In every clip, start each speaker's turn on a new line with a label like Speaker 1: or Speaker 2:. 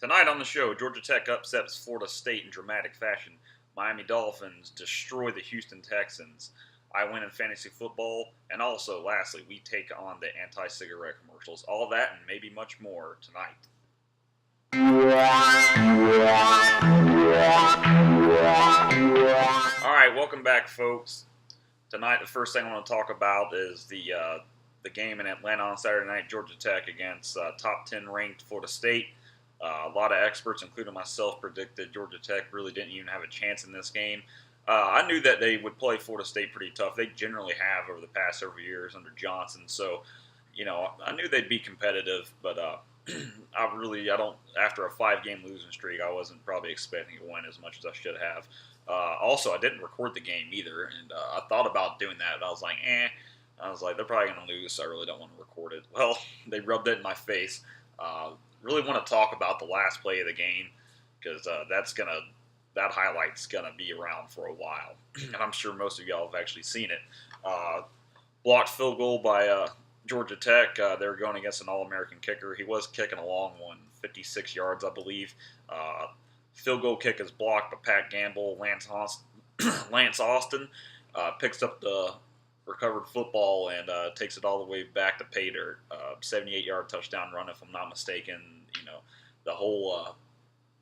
Speaker 1: Tonight on the show, Georgia Tech upsets Florida State in dramatic fashion. Miami Dolphins destroy the Houston Texans. I win in fantasy football. And also, lastly, we take on the anti-cigarette commercials. All that and maybe much more tonight. All right, welcome back, folks. Tonight, the first thing I want to talk about is the game in Atlanta on Saturday night, Georgia Tech against top 10 ranked Florida State. A lot of experts, including myself, predicted Georgia Tech really didn't even have a chance in this game. I knew that they would play Florida State pretty tough. They generally have over the past several years under Johnson. So, I knew they'd be competitive, but I don't. After a 5-game losing streak, I wasn't probably expecting to win as much as I should have. Also, I didn't record the game either, and I thought about doing that. But I was like, I was like, they're probably going to lose, so I really don't want to record it. Well, they rubbed it in my face. Really want to talk about the last play of the game because that highlight's gonna be around for a while, and I'm sure most of y'all have actually seen it. Blocked field goal by Georgia Tech. They were going against an All-American kicker. He was kicking a long one, 56 yards, I believe. Field goal kick is blocked by Pat Gamble. Lance Austin picks up the recovered football and takes it all the way back to pay dirt. 78-yard touchdown run, if I'm not mistaken. The whole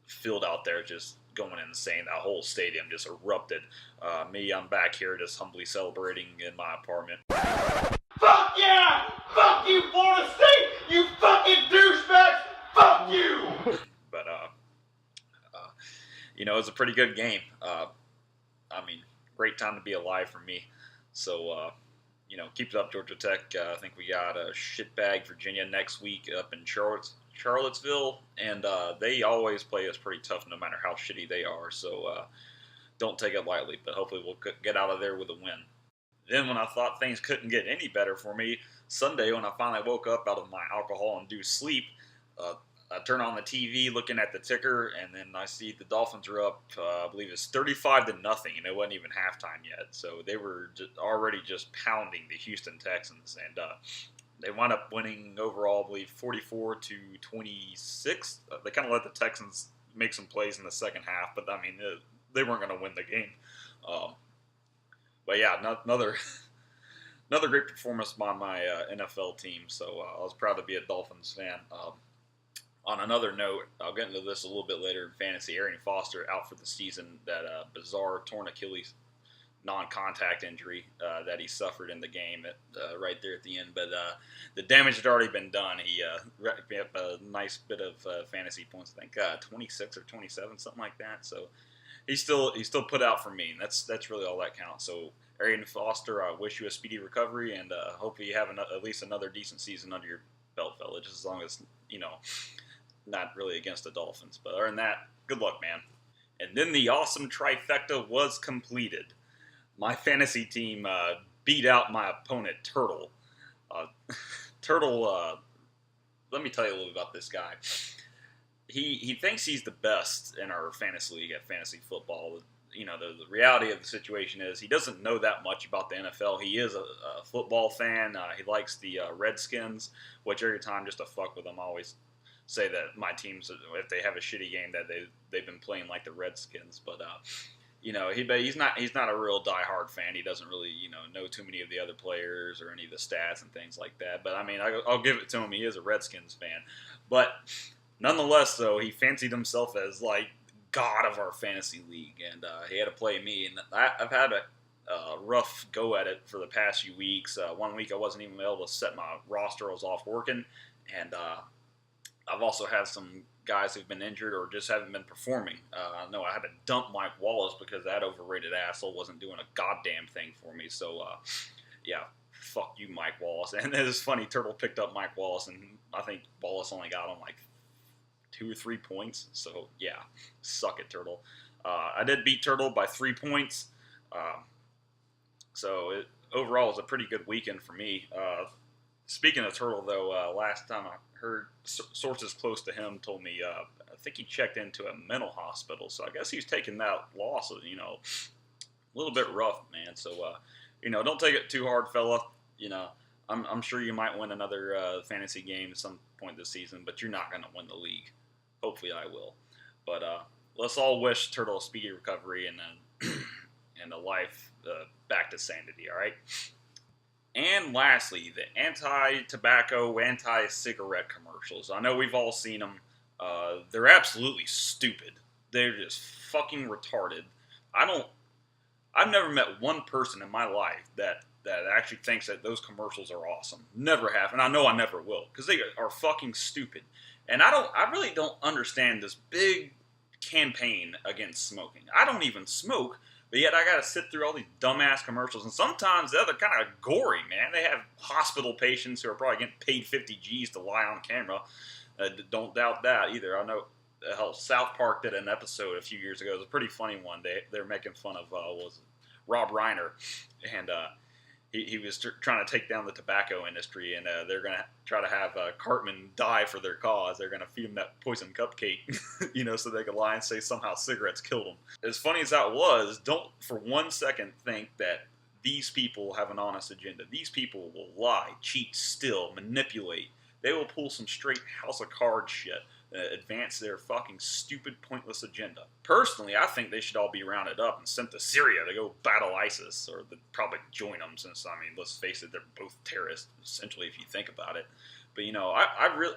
Speaker 1: field out there just going insane. That whole stadium just erupted. I'm back here just humbly celebrating in my apartment.
Speaker 2: Fuck yeah! Fuck you, Florida State! You fucking douchebags! Fuck you!
Speaker 1: But, it was a pretty good game. Great time to be alive for me. So, keep it up, Georgia Tech. I think we got shitbag Virginia next week up in Charlottesville, and they always play us pretty tough no matter how shitty they are. So, don't take it lightly, but hopefully we'll get out of there with a win. Then when I thought things couldn't get any better for me, Sunday when I finally woke up out of my alcohol-induced sleep, I turn on the TV looking at the ticker, and then I see the Dolphins are up, I believe it's 35-0, and it wasn't even halftime yet. So they were already just pounding the Houston Texans, and they wound up winning overall, I believe, 44-26. They kind of let the Texans make some plays in the second half, but they weren't going to win the game. But yeah, another great performance by my NFL team. So I was proud to be a Dolphins fan. On another note, I'll get into this a little bit later in fantasy. Arian Foster out for the season. That bizarre torn Achilles non-contact injury that he suffered in the game right there at the end. But the damage had already been done. He racked me up a nice bit of fantasy points. I think 26 or 27, something like that. So he still put out for me, and that's really all that counts. So Arian Foster, I wish you a speedy recovery, and hopefully you have at least another decent season under your belt, fella. Just as long as not really against the Dolphins. But other than that, good luck, man. And then the awesome trifecta was completed. My fantasy team beat out my opponent, Turtle. Turtle, let me tell you a little bit about this guy. He thinks he's the best in our fantasy league at fantasy football. The reality of the situation is he doesn't know that much about the NFL. He is a football fan. He likes the Redskins, which every time just to fuck with them, I always say that my teams, if they have a shitty game, that they've been playing like the Redskins. But he's not a real diehard fan. He doesn't really know too many of the other players or any of the stats and things like that. But I'll give it to him. He is a Redskins fan. But nonetheless, though, he fancied himself as like god of our fantasy league, and he had to play me. And I've had a rough go at it for the past few weeks. 1 week I wasn't even able to set my roster. I was off working, and I've also had some guys who've been injured or just haven't been performing. I know I had to dump Mike Wallace because that overrated asshole wasn't doing a goddamn thing for me. So, yeah, fuck you, Mike Wallace. And it is funny, Turtle picked up Mike Wallace, and I think Wallace only got him like 2 or 3 points. So, yeah, suck it, Turtle. I did beat Turtle by 3 points. So, overall, it was a pretty good weekend for me. Speaking of Turtle, though, last time I heard sources close to him told me I think he checked into a mental hospital. So I guess he's taking that loss, a little bit rough, man. So, don't take it too hard, fella. I'm sure you might win another fantasy game at some point this season, but you're not going to win the league. Hopefully I will. But let's all wish Turtle a speedy recovery and a life back to sanity, all right? And lastly, the anti-tobacco, anti-cigarette commercials. I know we've all seen them. They're absolutely stupid. They're just fucking retarded. I've never met one person in my life that actually thinks that those commercials are awesome. Never have, and I know I never will, because they are fucking stupid. And I really don't understand this big campaign against smoking. I don't even smoke, but yet I gotta sit through all these dumbass commercials, and sometimes they're kind of gory, man. They have hospital patients who are probably getting paid 50 G's to lie on camera. Don't doubt that either. I know hell, South Park did an episode a few years ago. It was a pretty funny one. They're making fun of was Rob Reiner, and he was trying to take down the tobacco industry, and they're going to try to have Cartman die for their cause. They're going to feed him that poison cupcake, so they can lie and say somehow cigarettes killed him. As funny as that was, don't for 1 second think that these people have an honest agenda. These people will lie, cheat, steal, manipulate. They will pull some straight House of Cards shit, advance their fucking stupid, pointless agenda. Personally, I think they should all be rounded up and sent to Syria to go battle ISIS, or they'd probably join them, since, let's face it, they're both terrorists, essentially, if you think about it. But,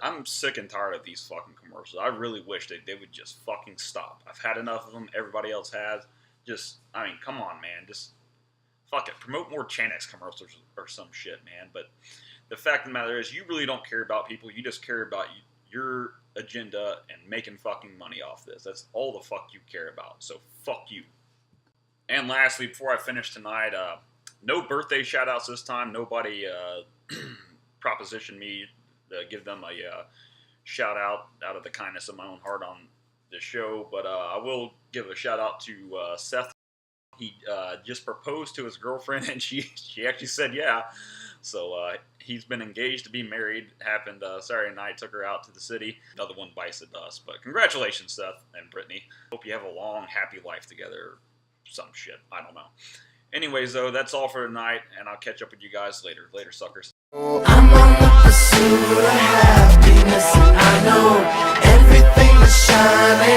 Speaker 1: I'm sick and tired of these fucking commercials. I really wish they would just fucking stop. I've had enough of them. Everybody else has. Come on, man. Just, fuck it. Promote more Xanax commercials or some shit, man. But the fact of the matter is, you really don't care about people. You just care about your agenda and making fucking money off this. That's all the fuck you care about. So fuck you. And lastly, before I finish tonight, no birthday shout outs this time. Nobody propositioned me to give them a shout out of the kindness of my own heart on the show. But I will give a shout out to Seth. He just proposed to his girlfriend, and she actually said yeah. So he's been engaged to be married. Happened Saturday night. Took her out to the city. Another one bites the dust. But congratulations, Seth and Brittany. Hope you have a long, happy life together. Or some shit. I don't know. Anyways, though, that's all for tonight, and I'll catch up with you guys later. Later, suckers.
Speaker 3: I'm on the pursuit of happiness, and I know everything is shining.